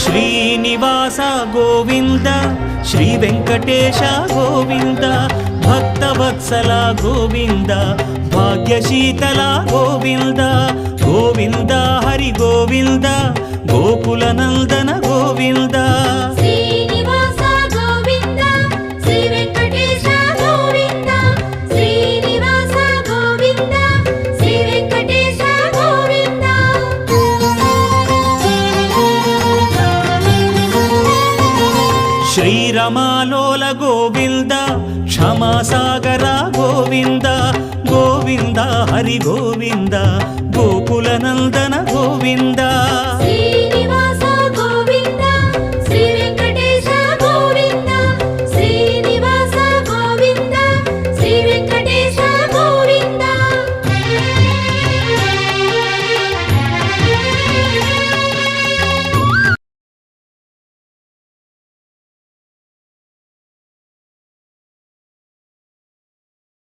Srinivasa Govinda Shri Venkatesha Govinda Bhaktavatsala Govinda భాగ్యశీతల Govinda Govinda Hari Govinda Gokula Nandana Govinda Srinivasa Govinda Shri Venkatesha Govinda Srinivasa Govinda Shri Venkatesha Govinda శ్రీరమాలోల Govinda క్షమాసాగర Govinda Govinda Hari Govinda Gokula Nandana Govinda Shri